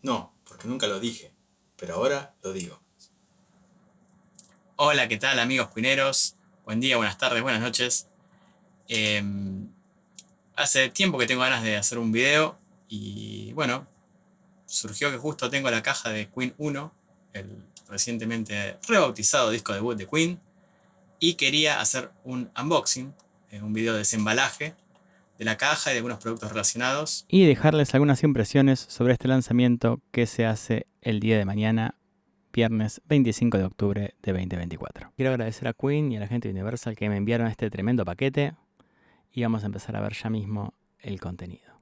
No, porque nunca lo dije, pero ahora lo digo. Hola, ¿qué tal amigos cuineros? Buen día, buenas tardes, buenas noches. Eh, Hace tiempo que tengo ganas de hacer un video y bueno, surgió que justo tengo la caja de Queen 1, el recientemente rebautizado disco debut de Queen, y quería hacer un unboxing, un video de desembalaje de la caja y de algunos productos relacionados. Y dejarles algunas impresiones sobre este lanzamiento que se hace el día de mañana, viernes 25 de octubre de 2024. Quiero agradecer a Queen y a la gente de Universal que me enviaron este tremendo paquete y vamos a empezar a ver ya mismo el contenido.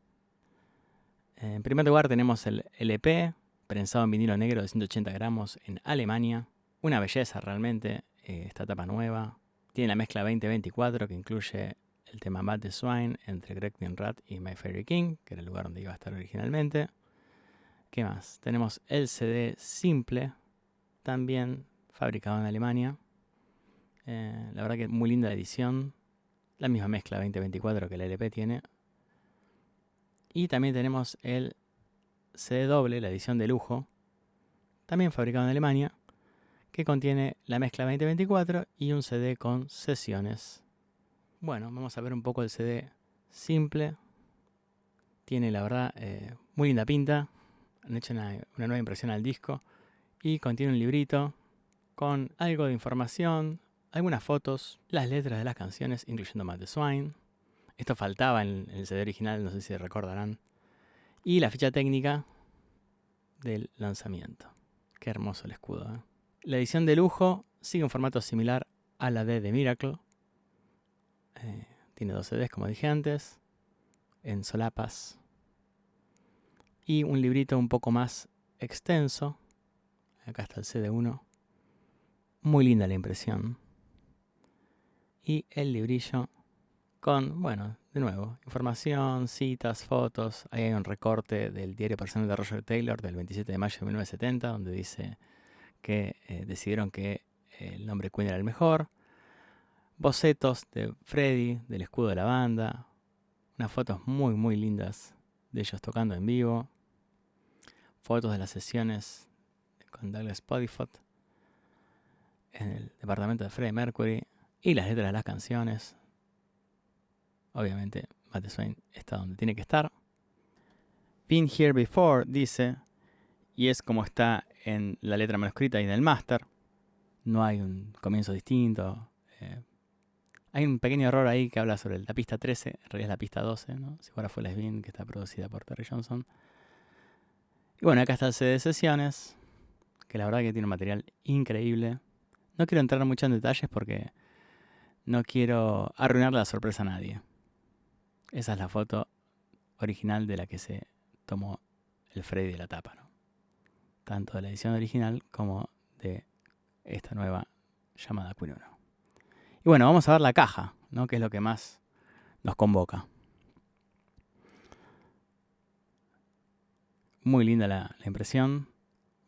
En primer lugar tenemos el LP, prensado en vinilo negro de 180 gramos en Alemania. Una belleza realmente, esta tapa nueva. Tiene la mezcla 2024 que incluye el tema Bad the Swine entre Greg Rat y My Fairy King, que era el lugar donde iba a estar originalmente. ¿Qué más? Tenemos el CD simple, también fabricado en Alemania. La verdad que muy linda la edición. La misma mezcla 2024 que el LP tiene. Y también tenemos el CD doble, la edición de lujo, también fabricado en Alemania, que contiene la mezcla 2024 y un CD con sesiones. Bueno, vamos a ver un poco el CD simple. Tiene la verdad muy linda pinta. Han hecho una nueva impresión al disco y contiene un librito con algo de información, algunas fotos, las letras de las canciones, incluyendo Matt the Swine. Esto faltaba en el CD original, no sé si recordarán. Y la ficha técnica del lanzamiento. Qué hermoso el escudo, ¿eh? La edición de lujo sigue un formato similar a la de The Miracle. Tiene 2 CDs, como dije antes, en solapas. Y un librito un poco más extenso. Acá está el CD1. Muy linda la impresión. Y el librillo con, bueno, de nuevo, información, citas, fotos. Ahí hay un recorte del diario personal de Roger Taylor del 27 de mayo de 1970, donde dice que decidieron que el nombre Queen era el mejor. Bocetos de Freddie, del escudo de la banda. Unas fotos muy, muy lindas de ellos tocando en vivo. Fotos de las sesiones con Douglas Podiford en el departamento de Freddie Mercury. Y las letras de las canciones. Obviamente, Matt Swain está donde tiene que estar. Been Here Before, dice, y es como está en la letra manuscrita y en el máster. No hay un comienzo distinto. Hay un pequeño error ahí que habla sobre la pista 13, en realidad es la pista 12, ¿no? Si fuera fue Lesbian, que está producida por Terry Johnson. Y bueno, acá está el CD de sesiones, que la verdad que tiene un material increíble. No quiero entrar mucho en detalles porque no quiero arruinar la sorpresa a nadie. Esa es la foto original de la que se tomó el Freddy de la tapa, ¿no? Tanto de la edición original como de esta nueva llamada Queen 1. Y bueno, vamos a ver la caja, ¿no? Que es lo que más nos convoca. Muy linda la impresión.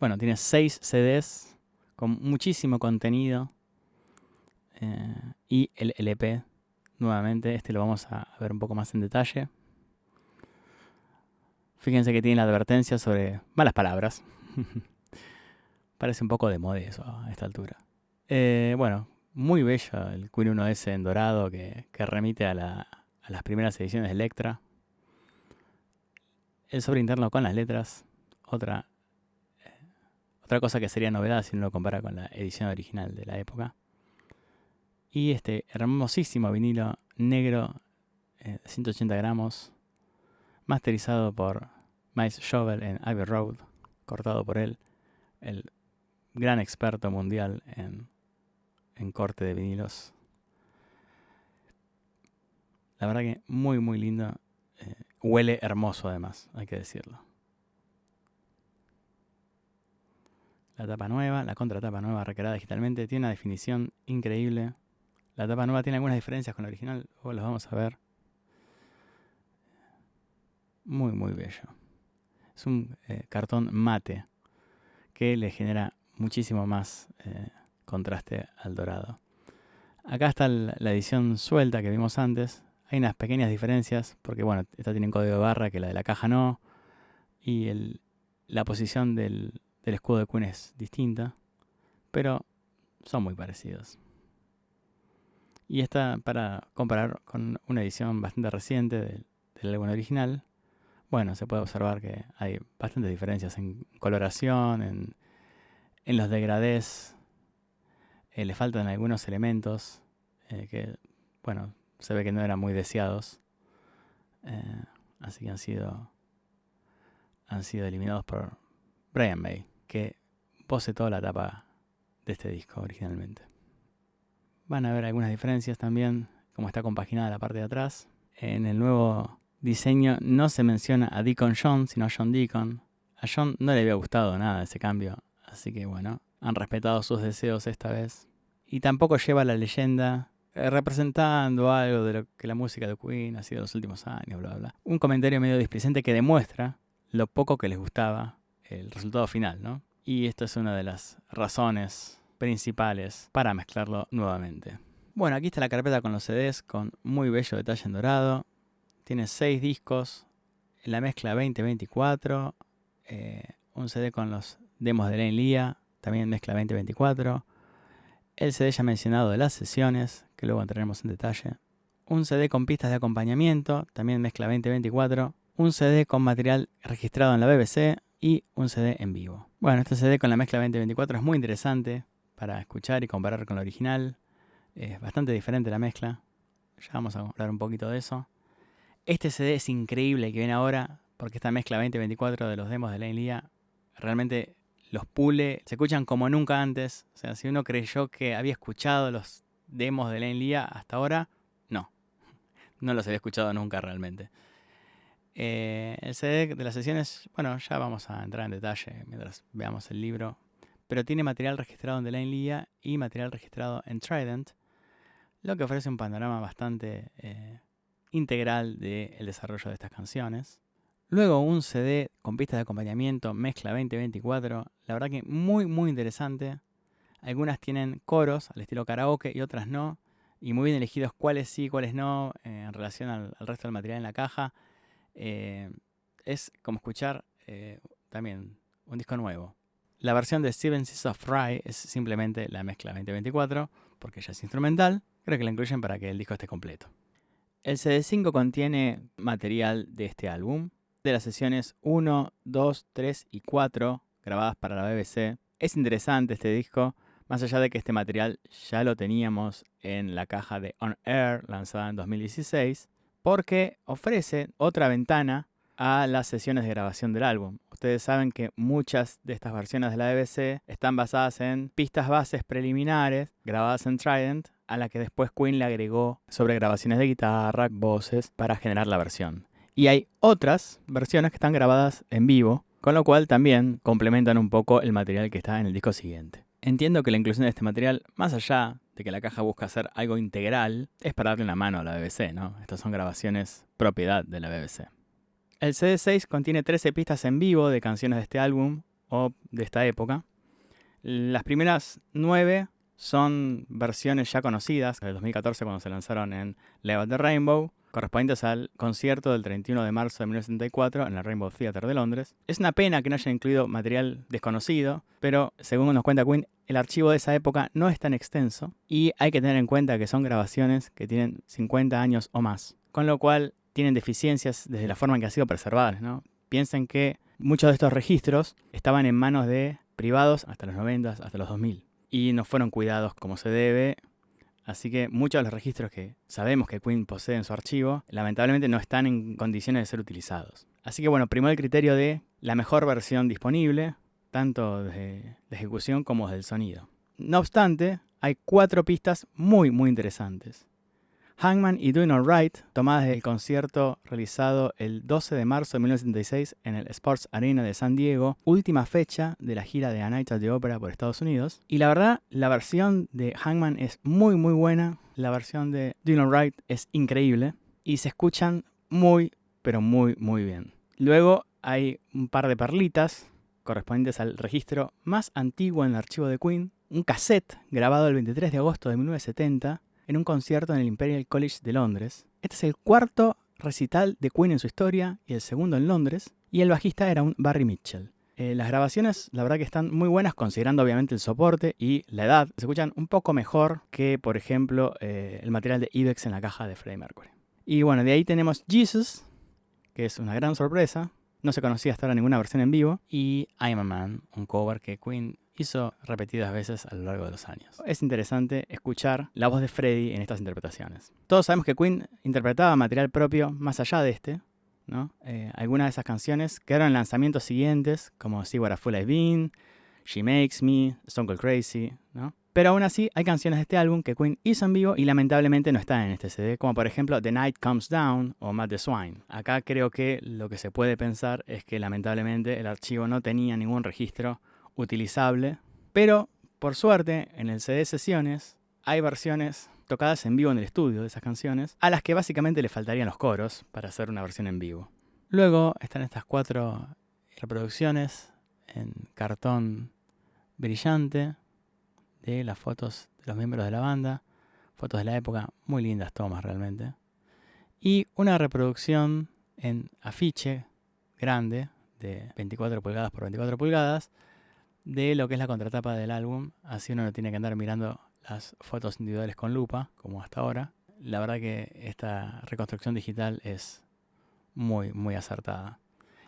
Bueno, tiene 6 CDs con muchísimo contenido. Y el LP, nuevamente, este lo vamos a ver un poco más en detalle. Fíjense que tiene la advertencia sobre malas palabras. Parece un poco de moda eso a esta altura. Bueno, muy bello el Queen 1S en dorado que remite a las primeras ediciones de Elektra. El sobre interno con las letras. Otra cosa que sería novedad si uno lo compara con la edición original de la época. Y este hermosísimo vinilo negro de 180 gramos, masterizado por Miles Shovel en Abbey Road, cortado por él, el gran experto mundial en corte de vinilos. La verdad que muy, muy lindo. Huele hermoso además, hay que decirlo. La tapa nueva, la contratapa nueva recreada digitalmente, tiene una definición increíble. La tapa nueva tiene algunas diferencias con la original, luego las vamos a ver. Muy, muy bello. Es un cartón mate que le genera muchísimo más contraste al dorado. Acá está la edición suelta que vimos antes. Hay unas pequeñas diferencias porque, bueno, esta tiene un código de barra que la de la caja no. Y el La posición del escudo de Queen es distinta, pero son muy parecidos. Y está para comparar con una edición bastante reciente del álbum original. Bueno, se puede observar que hay bastantes diferencias en coloración, en los degradés. Le faltan algunos elementos que, bueno, se ve que no eran muy deseados. Así que han sido eliminados por Brian May, que boceteó la tapa de este disco originalmente. Van a haber algunas diferencias también, como está compaginada la parte de atrás. En el nuevo diseño no se menciona a Deacon John, sino a John Deacon. A John no le había gustado nada ese cambio, así que bueno, han respetado sus deseos esta vez. Y tampoco lleva la leyenda representando algo de lo que la música de Queen ha sido en los últimos años, bla, bla. Un comentario medio displicente que demuestra lo poco que les gustaba el resultado final, ¿no? Y esta es una de las razones principales para mezclarlo nuevamente. Bueno, aquí está la carpeta con los CDs con muy bello detalle en dorado. Tiene 6 discos, la mezcla 2024, un CD con los demos de Lane Lea, también mezcla 2024, el CD ya mencionado de las sesiones, que luego entraremos en detalle, un CD con pistas de acompañamiento, también mezcla 2024, un CD con material registrado en la BBC y un CD en vivo. Bueno, este CD con la mezcla 2024 es muy interesante para escuchar y comparar con la original. Es bastante diferente la mezcla. Ya vamos a hablar un poquito de eso. Este CD es increíble que viene ahora porque esta mezcla 2024 de los demos de Lane Lea realmente los pule, se escuchan como nunca antes. O sea, si uno creyó que había escuchado los demos de Lane Lea hasta ahora, no los había escuchado nunca realmente. El CD de las sesiones, bueno, ya vamos a entrar en detalle mientras veamos el libro, pero tiene material registrado en The Lane Lea y material registrado en Trident, lo que ofrece un panorama bastante integral del desarrollo de estas canciones. Luego un CD con pistas de acompañamiento, mezcla 2024, la verdad que muy muy interesante. Algunas tienen coros al estilo karaoke y otras no, y muy bien elegidos cuáles sí, cuáles no, en relación al resto del material en la caja. Es como escuchar también un disco nuevo. La versión de Seven Seas of Rye es simplemente la mezcla 2024, porque ya es instrumental. Creo que la incluyen para que el disco esté completo. El CD5 contiene material de este álbum, de las sesiones 1, 2, 3 y 4, grabadas para la BBC. Es interesante este disco, más allá de que este material ya lo teníamos en la caja de On Air, lanzada en 2016, porque ofrece otra ventana a las sesiones de grabación del álbum. Ustedes saben que muchas de estas versiones de la BBC están basadas en pistas bases preliminares grabadas en Trident, a la que después Queen le agregó sobregrabaciones de guitarra, voces, para generar la versión. Y hay otras versiones que están grabadas en vivo, con lo cual también complementan un poco el material que está en el disco siguiente. Entiendo que la inclusión de este material, más allá de que la caja busca hacer algo integral, es para darle una mano a la BBC, ¿no? Estas son grabaciones propiedad de la BBC. El CD6 contiene 13 pistas en vivo de canciones de este álbum o de esta época. Las primeras 9 son versiones ya conocidas, del 2014 cuando se lanzaron en Live at the Rainbow, correspondientes al concierto del 31 de marzo de 1974 en el Rainbow Theatre de Londres. Es una pena que no hayan incluido material desconocido, pero según nos cuenta Queen, el archivo de esa época no es tan extenso y hay que tener en cuenta que son grabaciones que tienen 50 años o más, con lo cual tienen deficiencias desde la forma en que han sido preservadas, ¿no? Piensen que muchos de estos registros estaban en manos de privados hasta los 90, hasta los 2000, y no fueron cuidados como se debe. Así que muchos de los registros que sabemos que Queen posee en su archivo, lamentablemente no están en condiciones de ser utilizados. Así que bueno, primó el criterio de la mejor versión disponible, tanto de la ejecución como del sonido. No obstante, hay 4 pistas muy muy interesantes. Hangman y Doing All Right, tomadas del concierto realizado el 12 de marzo de 1976 en el Sports Arena de San Diego, última fecha de la gira de A Night at the Opera por Estados Unidos. Y la verdad, la versión de Hangman es muy muy buena, la versión de Doing All Right es increíble y se escuchan muy, pero muy muy bien. Luego hay un par de perlitas correspondientes al registro más antiguo en el archivo de Queen, un cassette grabado el 23 de agosto de 1970, en un concierto en el Imperial College de Londres. Este es el 4º recital de Queen en su historia y el segundo en Londres, y el bajista era un Barry Mitchell. Las grabaciones, la verdad que están muy buenas, considerando obviamente el soporte y la edad. Se escuchan un poco mejor que, por ejemplo, el material de Ibex en la caja de Freddie Mercury. Y bueno, de ahí tenemos Jesus, que es una gran sorpresa. No se conocía hasta ahora ninguna versión en vivo. Y I'm a Man, un cover que Queen hizo repetidas veces a lo largo de los años. Es interesante escuchar la voz de Freddie en estas interpretaciones. Todos sabemos que Queen interpretaba material propio más allá de este, ¿no? Algunas de esas canciones quedaron en lanzamientos siguientes, como See What a Fool I've Been, She Makes Me, Stone Cold Crazy, ¿no? Pero aún así hay canciones de este álbum que Queen hizo en vivo y lamentablemente no están en este CD, como por ejemplo The Night Comes Down o Matt the Swine. Acá creo que lo que se puede pensar es que lamentablemente el archivo no tenía ningún registro utilizable, pero por suerte en el CD sesiones hay versiones tocadas en vivo en el estudio de esas canciones, a las que básicamente le faltarían los coros para hacer una versión en vivo. Luego están estas 4 reproducciones en cartón brillante de las fotos de los miembros de la banda, fotos de la época, muy lindas tomas realmente, y una reproducción en afiche grande de 24 pulgadas por 24 pulgadas de lo que es la contratapa del álbum, así uno no tiene que andar mirando las fotos individuales con lupa, como hasta ahora. La verdad que esta reconstrucción digital es muy, muy acertada.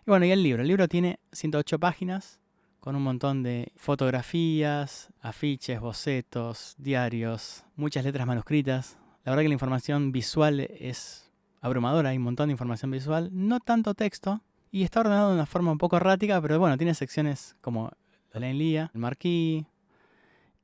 Y bueno, y el libro tiene 108 páginas, con un montón de fotografías, afiches, bocetos, diarios, muchas letras manuscritas. La verdad que la información visual es abrumadora, hay un montón de información visual, no tanto texto, y está ordenado de una forma un poco errática, pero bueno, tiene secciones como Delaine Lea, el marquí.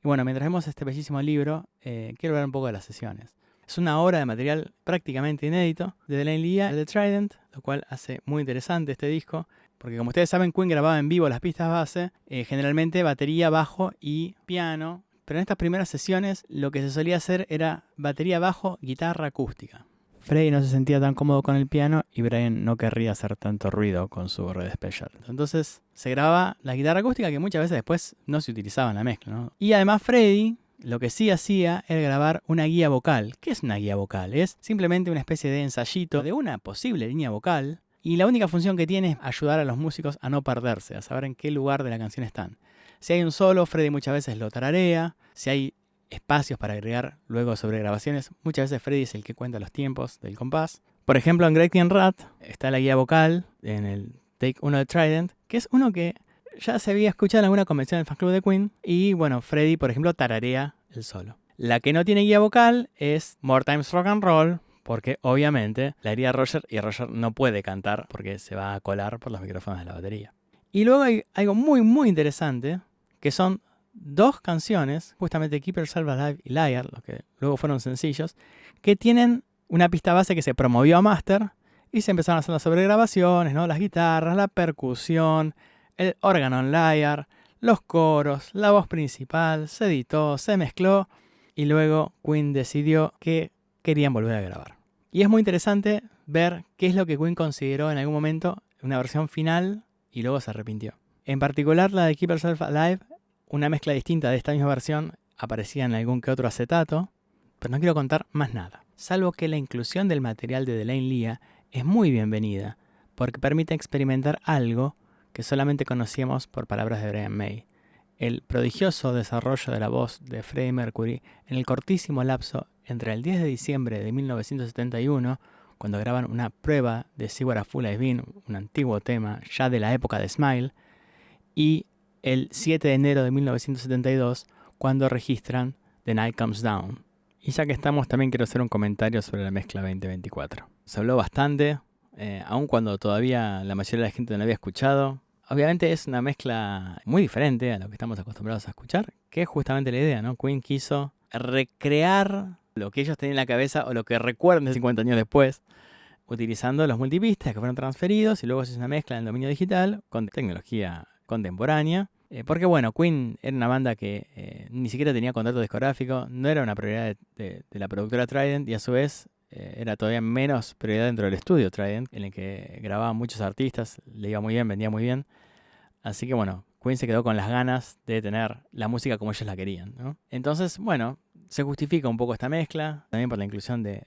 Y bueno, mientras vemos este bellísimo libro, quiero hablar un poco de las sesiones. Es una obra de material prácticamente inédito de Delaine Lea, de Trident, lo cual hace muy interesante este disco, porque como ustedes saben, Queen grababa en vivo las pistas base, generalmente batería, bajo y piano, pero en estas primeras sesiones lo que se solía hacer era batería, bajo, guitarra acústica. Freddie no se sentía tan cómodo con el piano y Brian no querría hacer tanto ruido con su Red Special. Entonces se grababa la guitarra acústica, que muchas veces después no se utilizaba en la mezcla, ¿no? Y además Freddie lo que sí hacía era grabar una guía vocal. ¿Qué es una guía vocal? Es simplemente una especie de ensayito de una posible línea vocal, y la única función que tiene es ayudar a los músicos a no perderse, a saber en qué lugar de la canción están. Si hay un solo, Freddie muchas veces lo tararea. Si hay espacios para agregar luego sobre grabaciones, muchas veces Freddie es el que cuenta los tiempos del compás. Por ejemplo, en Great Rat está la guía vocal en el Take 1 de Trident, que es uno que ya se había escuchado en alguna convención del fan club de Queen, y bueno, Freddie, por ejemplo, tararea el solo. La que no tiene guía vocal es More Times Rock and Roll, porque obviamente la haría Roger y Roger no puede cantar porque se va a colar por los micrófonos de la batería. Y luego hay algo muy muy interesante, que son 2 canciones, justamente Keep Yourself Alive y Liar, los que luego fueron sencillos, que tienen una pista base que se promovió a Master y se empezaron a hacer las sobregrabaciones, ¿no? Las guitarras, la percusión, el órgano en Liar, los coros, la voz principal, se editó, se mezcló y luego Queen decidió que querían volver a grabar. Y es muy interesante ver qué es lo que Queen consideró en algún momento una versión final y luego se arrepintió. En particular la de Keep Yourself Alive, una mezcla distinta de esta misma versión aparecía en algún que otro acetato, pero no quiero contar más nada. Salvo que la inclusión del material de Delaine Lea es muy bienvenida, porque permite experimentar algo que solamente conocíamos por palabras de Brian May. El prodigioso desarrollo de la voz de Freddie Mercury en el cortísimo lapso entre el 10 de diciembre de 1971, cuando graban una prueba de See What a Fool I've Been, un antiguo tema ya de la época de Smile, y el 7 de enero de 1972, cuando registran The Night Comes Down. Y ya que estamos, también quiero hacer un comentario sobre la mezcla 2024. Se habló bastante, aun cuando todavía la mayoría de la gente no la había escuchado. Obviamente es una mezcla muy diferente a lo que estamos acostumbrados a escuchar, que es justamente la idea, ¿no? Queen quiso recrear lo que ellos tenían en la cabeza o lo que recuerdan 50 años después, utilizando los multipistas que fueron transferidos y luego se hizo una mezcla en el dominio digital con tecnología contemporánea. Porque bueno, Queen era una banda que ni siquiera tenía contrato discográfico, no era una prioridad de la productora Trident, y a su vez era todavía menos prioridad dentro del estudio Trident, en el que grababan muchos artistas, le iba muy bien, vendía muy bien. Así que bueno, Queen se quedó con las ganas de tener la música como ellos la querían, ¿no? Entonces, bueno, se justifica un poco esta mezcla, también por la inclusión de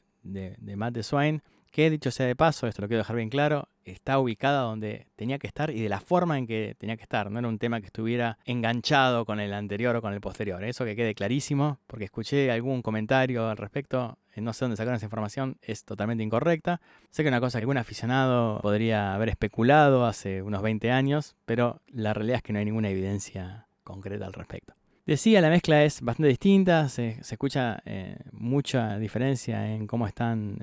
Matt the Swine, que, dicho sea de paso, esto lo quiero dejar bien claro, está ubicada donde tenía que estar y de la forma en que tenía que estar. No era un tema que estuviera enganchado con el anterior o con el posterior. Eso que quede clarísimo, porque escuché algún comentario al respecto. No sé dónde sacaron esa información, es totalmente incorrecta. Sé que es una cosa que algún aficionado podría haber especulado hace unos 20 años, pero la realidad es que no hay ninguna evidencia concreta al respecto. Decía, la mezcla es bastante distinta, se escucha mucha diferencia en cómo están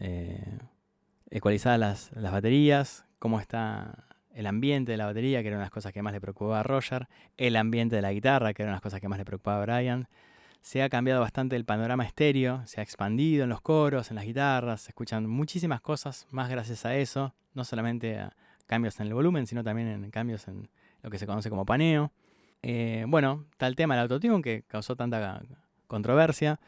ecualizadas las baterías, cómo está el ambiente de la batería, que era una de las cosas que más le preocupaba a Roger, el ambiente de la guitarra, que era una de las cosas que más le preocupaba a Brian. Se ha cambiado bastante el panorama estéreo, se ha expandido en los coros, en las guitarras, se escuchan muchísimas cosas más gracias a eso, no solamente a cambios en el volumen, sino también en cambios en lo que se conoce como paneo. Bueno, está el tema del autotune que causó tanta controversia.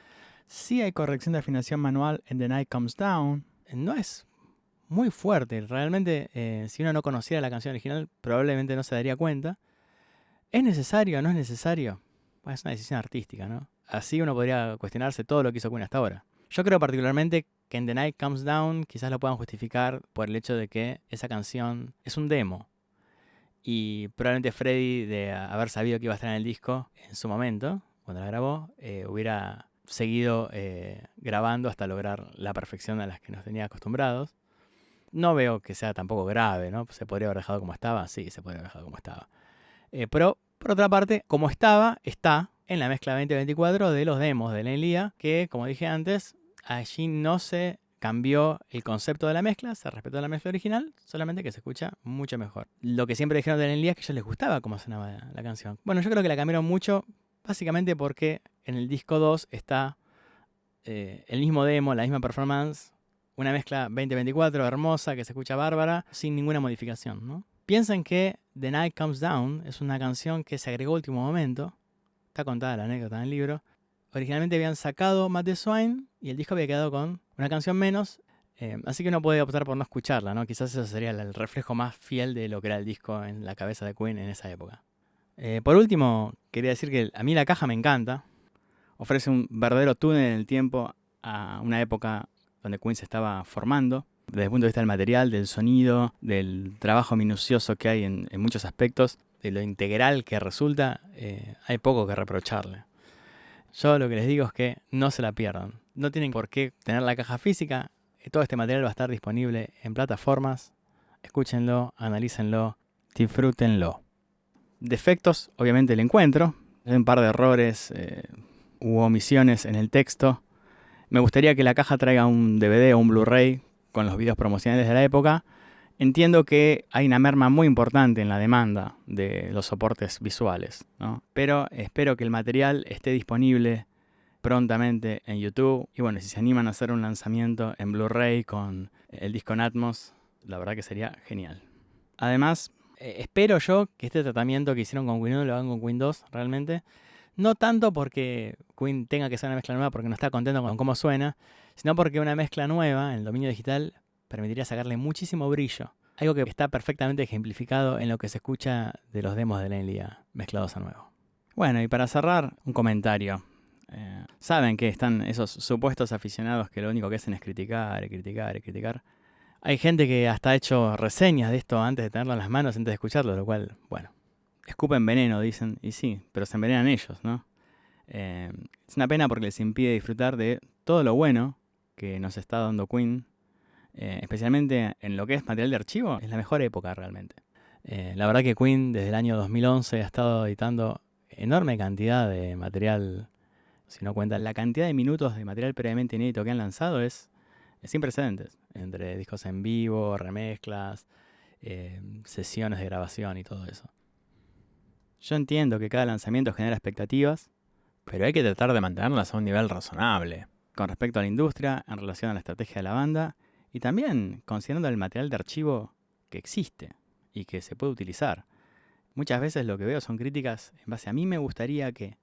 Sí hay corrección de afinación manual en The Night Comes Down. No es muy fuerte. Realmente, si uno no conociera la canción original, probablemente no se daría cuenta. ¿Es necesario o no es necesario? Bueno, es una decisión artística, ¿no? Así uno podría cuestionarse todo lo que hizo Queen hasta ahora. Yo creo particularmente que en The Night Comes Down quizás lo puedan justificar por el hecho de que esa canción es un demo. Y probablemente Freddie, de haber sabido que iba a estar en el disco en su momento, cuando la grabó, hubiera seguido grabando hasta lograr la perfección a la que nos tenía acostumbrados. No veo que sea tampoco grave, ¿no? ¿Se podría haber dejado como estaba? Sí, se podría haber dejado como estaba. Pero, por otra parte, como estaba, está en la mezcla 2024 de los demos de Lenlia, que, como dije antes, allí no se cambió el concepto de la mezcla, se respetó la mezcla original, solamente que se escucha mucho mejor. Lo que siempre dijeron de Lenlia es que a ellos les gustaba cómo sonaba la canción. Bueno, yo creo que la cambiaron mucho, básicamente porque en el disco 2 está el mismo demo, la misma performance, una mezcla 2024 hermosa que se escucha bárbara, sin ninguna modificación, ¿no? Piensen que The Night Comes Down es una canción que se agregó a último momento. Está contada la anécdota en el libro. Originalmente habían sacado Matt the Swine y el disco había quedado con una canción menos. Así que uno puede optar por no escucharla, ¿no? Quizás eso sería el reflejo más fiel de lo que era el disco en la cabeza de Queen en esa época. Por último, quería decir que a mí la caja me encanta. Ofrece un verdadero túnel en el tiempo a una época donde Queen se estaba formando. Desde el punto de vista del material, del sonido, del trabajo minucioso que hay en muchos aspectos, de lo integral que resulta, hay poco que reprocharle. Yo lo que les digo es que no se la pierdan. No tienen por qué tener la caja física. Todo este material va a estar disponible en plataformas. Escúchenlo, analícenlo, disfrútenlo. Defectos, obviamente, le encuentro. Hay un par de errores u omisiones en el texto. Me gustaría que la caja traiga un DVD o un Blu-ray con los videos promocionales de la época. Entiendo que hay una merma muy importante en la demanda de los soportes visuales, ¿no? Pero espero que el material esté disponible prontamente en YouTube. Y bueno, si se animan a hacer un lanzamiento en Blu-ray con el disco en Atmos, la verdad que sería genial. Además, espero yo que este tratamiento que hicieron con Queen 1 lo hagan con Queen 2 realmente. No tanto porque Queen tenga que hacer una mezcla nueva porque no está contento con cómo suena, sino porque una mezcla nueva en el dominio digital permitiría sacarle muchísimo brillo. Algo que está perfectamente ejemplificado en lo que se escucha de los demos de Lenlia mezclados a nuevo. Bueno, y para cerrar, un comentario. Saben que están esos supuestos aficionados que lo único que hacen es criticar y criticar y criticar. Hay gente que hasta ha hecho reseñas de esto antes de tenerlo en las manos, antes de escucharlo, lo cual, bueno, escupen veneno, dicen, y sí, pero se envenenan ellos, ¿no? Es una pena porque les impide disfrutar de todo lo bueno que nos está dando Queen, especialmente en lo que es material de archivo, es la mejor época realmente. La verdad que Queen desde el año 2011 ha estado editando enorme cantidad de material, si no cuentan la cantidad de minutos de material previamente inédito que han lanzado es sin precedentes, entre discos en vivo, remezclas, sesiones de grabación y todo eso. Yo entiendo que cada lanzamiento genera expectativas, pero hay que tratar de mantenerlas a un nivel razonable, con respecto a la industria, en relación a la estrategia de la banda, y también considerando el material de archivo que existe y que se puede utilizar. Muchas veces lo que veo son críticas en base a mí me gustaría que.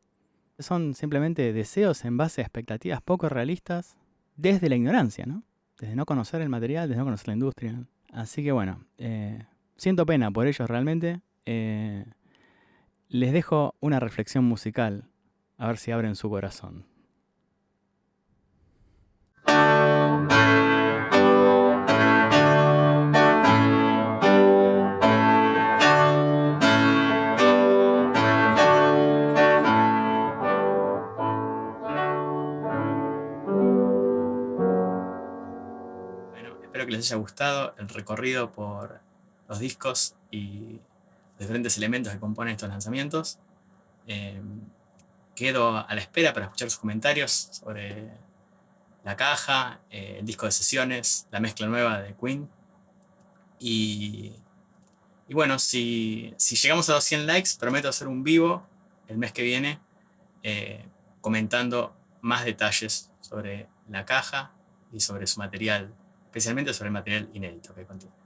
Son simplemente deseos en base a expectativas poco realistas desde la ignorancia, ¿no? Desde no conocer el material, desde no conocer la industria. Así que bueno, siento pena por ellos realmente. Les dejo una reflexión musical, a ver si abren su corazón. les haya gustado el recorrido por los discos y los diferentes elementos que componen estos lanzamientos. Quedo a la espera para escuchar sus comentarios sobre la caja, el disco de sesiones, la mezcla nueva de Queen. Y bueno, si llegamos a los 100 likes, prometo hacer un vivo el mes que viene comentando más detalles sobre la caja y sobre su material, especialmente sobre el material inédito que contiene.